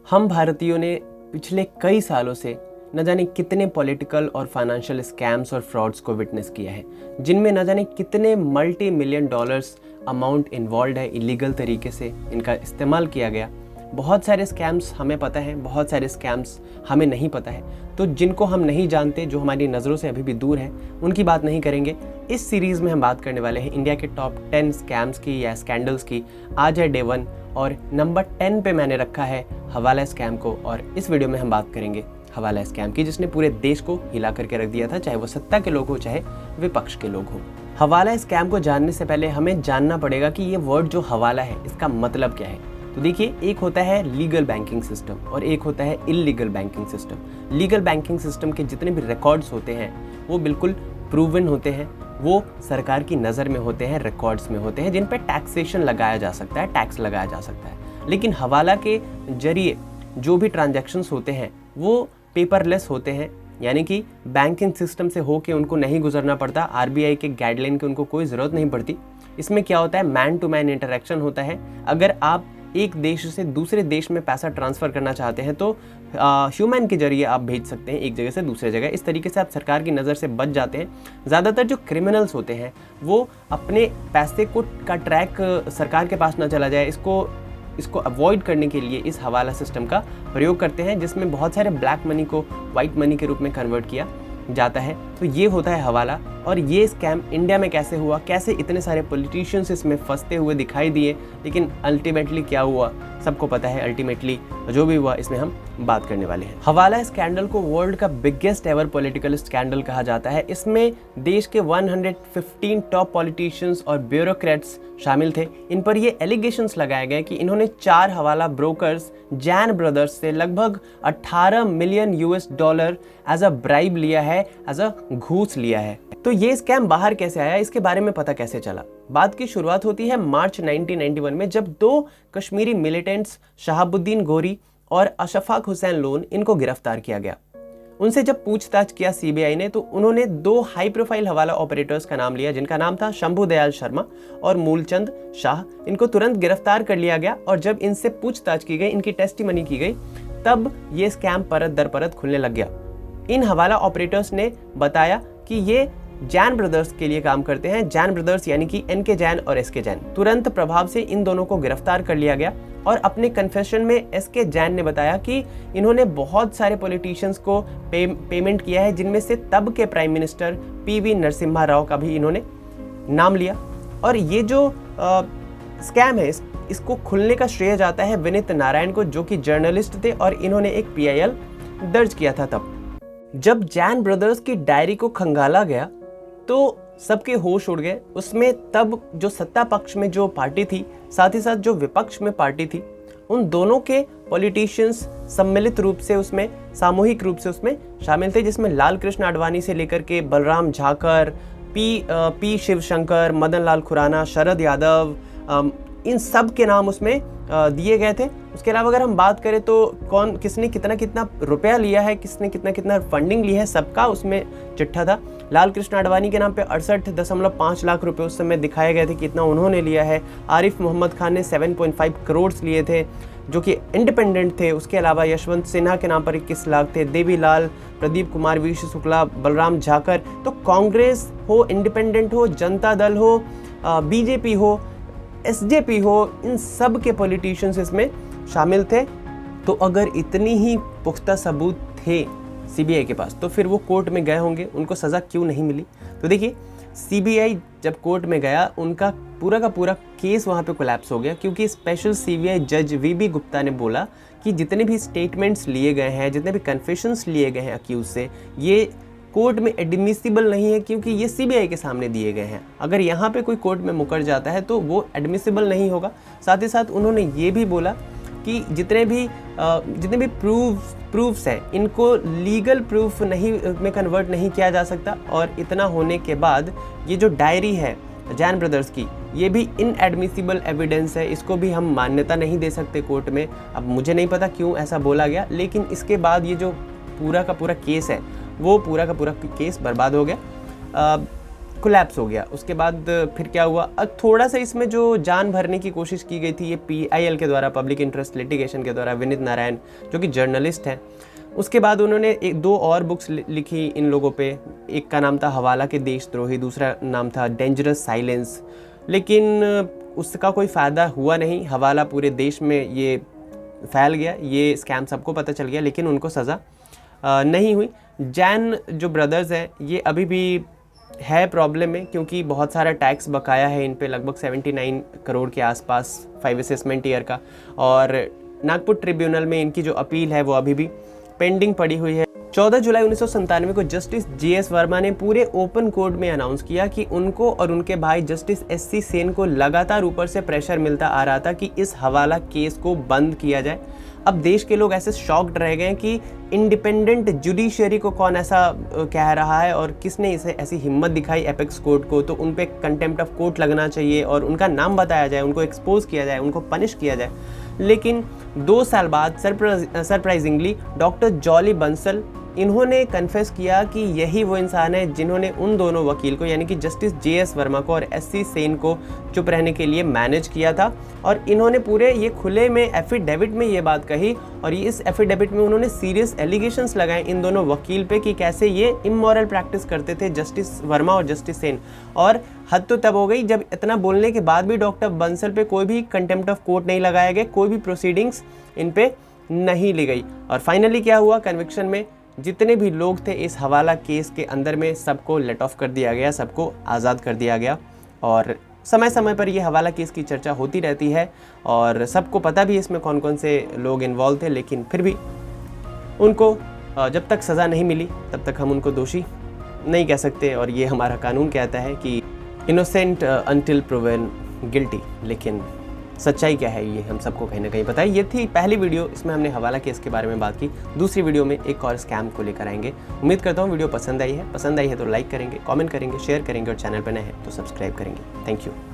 हम भारतीयों ने पिछले कई सालों से न जाने कितने पॉलिटिकल और फाइनेंशियल स्कैम्स और फ्रॉड्स को विटनेस किया है, जिनमें न जाने कितने multi million dollars amount involve है। इलीगल तरीके से इनका इस्तेमाल किया गया। बहुत सारे स्कैम्स हमें पता है, बहुत सारे स्कैम्स हमें नहीं पता है। तो जिनको हम नहीं जानते, जो हमारी नज़रों से अभी भी दूर है, उनकी बात नहीं करेंगे। इस सीरीज़ में हम बात करने वाले हैं इंडिया के टॉप 10 स्कैम्स की या स्कैंडल्स की। आज है डे 1 और नंबर 10 पे मैंने रखा है हवाला स्कैम को। और इस वीडियो में हम बात करेंगे हवाला स्कैम की, जिसने पूरे देश को हिला करके रख दिया था, चाहे वो सत्ता के लोग हो चाहे विपक्ष के लोग हो। हवाला स्कैम को जानने से पहले हमें जानना पड़ेगा कि ये वर्ड जो हवाला है, इसका मतलब क्या है। तो देखिए, एक होता है लीगल बैंकिंग सिस्टम और एक होता है illegal banking system. Legal banking system के जितने भी रिकॉर्ड्स होते हैं वो बिल्कुल प्रूवन होते हैं, वो सरकार की नज़र में होते हैं, रिकॉर्ड्स में होते हैं, जिन पर टैक्सेशन लगाया जा सकता है, टैक्स लगाया जा सकता है। लेकिन हवाला के जरिए जो भी ट्रांजैक्शंस होते हैं वो पेपरलेस होते हैं, यानी कि बैंकिंग सिस्टम से होके उनको नहीं गुजरना पड़ता, आरबीआई के गाइडलाइन की उनको कोई ज़रूरत नहीं पड़ती। इसमें क्या होता है, मैन टू मैन इंटरेक्शन होता है। अगर आप एक देश से दूसरे देश में पैसा ट्रांसफ़र करना चाहते हैं तो ह्यूमन के जरिए आप भेज सकते हैं एक जगह से दूसरे जगह। इस तरीके से आप सरकार की नज़र से बच जाते हैं। ज़्यादातर जो क्रिमिनल्स होते हैं वो अपने पैसे का ट्रैक सरकार के पास ना चला जाए, इसको अवॉइड करने के लिए इस हवाला सिस्टम का प्रयोग करते हैं, जिसमें बहुत सारे ब्लैक मनी को वाइट मनी के रूप में कन्वर्ट किया जाता है। तो ये होता है हवाला। और ये स्कैम इंडिया में कैसे हुआ, कैसे इतने सारे पॉलिटिशियंस इसमें फंसते हुए दिखाई दिए, लेकिन अल्टीमेटली क्या हुआ सबको पता है। अल्टीमेटली जो भी हुआ इसमें हम बात करने वाले हैं। हवाला स्कैंडल को वर्ल्ड का बिगेस्ट एवर पॉलिटिकल स्कैंडल कहा जाता है। इसमें देश के 115 टॉप पॉलिटिशियंस और ब्यूरोक्रेट्स शामिल थे। इन पर ये एलिगेशंस लगाए गए कि इन्होंने 4 हवाला ब्रोकर्स जैन ब्रदर्स से लगभग 18 million US$ as a bribe लिया है, एज अ घूस लिया है। तो ये स्कैम बाहर कैसे आया, इसके बारे में पता कैसे चला। बात की शुरुआत होती है मार्च 1991 में, जब 2 कश्मीरी मिलिटेंट्स शहाबुद्दीन गोरी और अशफाक हुसैन लोन, इनको गिरफ्तार किया गया। उनसे जब पूछताछ किया सीबीआई ने, तो उन्होंने 2 हाई प्रोफाइल हवाला ऑपरेटर्स का नाम लिया, जिनका नाम था शंभू दयाल शर्मा और मूलचंद शाह। इनको तुरंत गिरफ्तार कर लिया गया और जब इनसे पूछताछ की गई, इनकी टेस्टिमनी की गई, तब ये स्कैम परत दर परत खुलने लग गया। इन हवाला ऑपरेटर्स ने बताया कि ये जैन ब्रदर्स के लिए काम करते हैं। जैन ब्रदर्स यानी कि एनके जैन और एसके जैन। तुरंत प्रभाव से इन दोनों को गिरफ्तार कर लिया गया और अपने कन्फेशन में एसके जैन ने बताया कि इन्होंने बहुत सारे पॉलिटिशियंस को पेमेंट किया है, जिनमें से तब के prime minister PV Narasimha Rao का भी इन्होंने नाम लिया। और ये जो स्कैम है, इसको खुलने का श्रेय जाता है विनीत नारायण को, जो कि जर्नलिस्ट थे और इन्होंने एक PIL दर्ज किया था। तब जब जैन ब्रदर्स की डायरी को खंगाला गया तो सबके होश उड़ गए। उसमें तब जो सत्ता पक्ष में जो पार्टी थी, साथ ही साथ जो विपक्ष में पार्टी थी, उन दोनों के पॉलिटिशियंस सम्मिलित रूप से उसमें, सामूहिक रूप से उसमें शामिल थे, जिसमें लाल कृष्ण आडवाणी से लेकर के बलराम झाकर, पी शिवशंकर, मदन लाल खुराना, शरद यादव, इन सब के नाम उसमें दिए गए थे। उसके अलावा अगर हम बात करें तो किसने कितना कितना रुपया लिया है, किसने कितना कितना फंडिंग ली है, सबका उसमें चिट्ठा था। लाल कृष्ण आडवाणी के नाम पे 68.5 लाख रुपए उस समय दिखाए गए थे, कितना उन्होंने लिया है। आरिफ मोहम्मद खान ने 7.5 करोड़ लिए थे, जो कि इंडिपेंडेंट थे। उसके अलावा यशवंत सिन्हा के नाम पर 21 लाख थे। देवीलाल, प्रदीप कुमार, वीश शुक्ला, बलराम झाकर। तो कांग्रेस हो, इंडिपेंडेंट हो, जनता दल हो, बीजेपी हो, SJP हो, इन सब के पॉलिटिशियंस इसमें शामिल थे। तो अगर इतनी ही पुख्ता सबूत थे सीबीआई के पास, तो फिर वो कोर्ट में गए होंगे, उनको सज़ा क्यों नहीं मिली। तो देखिए, सीबीआई जब कोर्ट में गया, उनका पूरा का पूरा केस वहाँ पे कोलैप्स हो गया, क्योंकि स्पेशल सीबीआई जज VB गुप्ता ने बोला कि जितने भी स्टेटमेंट्स लिए गए हैं, जितने भी कन्फेशंस लिए गए हैं अक्यूज से, ये कोर्ट में एडमिसिबल नहीं है, क्योंकि ये सीबीआई के सामने दिए गए हैं। अगर यहाँ पे कोई कोर्ट में मुकर जाता है तो वो एडमिसिबल नहीं होगा। साथ ही साथ उन्होंने ये भी बोला कि जितने भी प्रूफ्स हैं, इनको लीगल प्रूफ में कन्वर्ट नहीं किया जा सकता। और इतना होने के बाद ये जो डायरी है जैन ब्रदर्स की, ये भी इनएडमिसिबल एविडेंस है, इसको भी हम मान्यता नहीं दे सकते कोर्ट में। अब मुझे नहीं पता क्यों ऐसा बोला गया, लेकिन इसके बाद ये जो पूरा का पूरा केस है, वो पूरा का पूरा केस बर्बाद हो गया। कोलैप्स हो गया। उसके बाद फिर क्या हुआ, अब थोड़ा सा इसमें जो जान भरने की कोशिश की गई थी ये PIL के द्वारा, पब्लिक इंटरेस्ट लिटिगेशन के द्वारा, विनीत नारायण जो कि जर्नलिस्ट हैं। उसके बाद उन्होंने 2 और बुक्स लिखी इन लोगों पे। एक का नाम था हवाला के देशद्रोही, दूसरा नाम था डेंजरस साइलेंस। लेकिन उसका कोई फ़ायदा हुआ नहीं। हवाला पूरे देश में ये फैल गया, ये स्कैम सबको पता चल गया, लेकिन उनको सज़ा नहीं हुई। जैन जो ब्रदर्स हैं ये अभी भी है प्रॉब्लम में, क्योंकि बहुत सारा टैक्स बकाया है इन पे, लगभग 79 करोड़ के आसपास 5 असेसमेंट ईयर का। और नागपुर ट्रिब्यूनल में इनकी जो अपील है वो अभी भी पेंडिंग पड़ी हुई है। 14 जुलाई 1997 को जस्टिस GS वर्मा ने पूरे ओपन कोर्ट में अनाउंस किया कि उनको और उनके भाई जस्टिस SC सेन को लगातार ऊपर से प्रेशर मिलता आ रहा था कि इस हवाला केस को बंद किया जाए। अब देश के लोग ऐसे शॉक्ड रह गए कि इंडिपेंडेंट जुडिशरी को कौन ऐसा कह रहा है और किसने इसे ऐसी हिम्मत दिखाई एपेक्स कोर्ट को, तो उन पे कंटेम्प्ट ऑफ कोर्ट लगना चाहिए और उनका नाम बताया जाए, उनको एक्सपोज किया जाए, उनको पनिश किया जाए। लेकिन 2 साल बाद सरप्राइजिंगली डॉक्टर जॉली बंसल इन्होंने कन्फेस किया कि यही वो इंसान है जिन्होंने उन दोनों वकील को, यानी कि जस्टिस JS वर्मा को और SC सेन को चुप रहने के लिए मैनेज किया था। और इन्होंने पूरे ये खुले में एफिडेविट में ये बात कही, और ये इस एफिडेविट में उन्होंने सीरियस एलिगेशंस लगाए इन दोनों वकील पे कि कैसे ये इमोरल प्रैक्टिस करते थे जस्टिस वर्मा और जस्टिस सेन। और हद तो तब हो गई जब इतना बोलने के बाद भी डॉक्टर बंसल पे कोई भी कंटेम्प्ट ऑफ कोर्ट नहीं लगाया गया, कोई भी प्रोसीडिंग्स इन पे नहीं ली गई। और फाइनली क्या हुआ, कन्विक्शन में जितने भी लोग थे इस हवाला केस के अंदर में सबको लेट ऑफ कर दिया गया, सबको आज़ाद कर दिया गया। और समय समय पर ये हवाला केस की चर्चा होती रहती है और सबको पता भी इसमें कौन कौन से लोग इन्वॉल्व थे, लेकिन फिर भी उनको जब तक सज़ा नहीं मिली तब तक हम उनको दोषी नहीं कह सकते। और ये हमारा कानून कहता है कि इनोसेंट अनटिल प्रूवन गिल्टी। लेकिन सच्चाई क्या है ये हम सबको कहीं ना कहीं पता है। ये थी पहली वीडियो, इसमें हमने हवाला केस के बारे में बात की। दूसरी वीडियो में एक और स्कैम को लेकर आएंगे। उम्मीद करता हूँ वीडियो पसंद आई है तो लाइक करेंगे, कमेंट करेंगे, शेयर करेंगे और चैनल पर नए हैं तो सब्सक्राइब करेंगे। Thank you.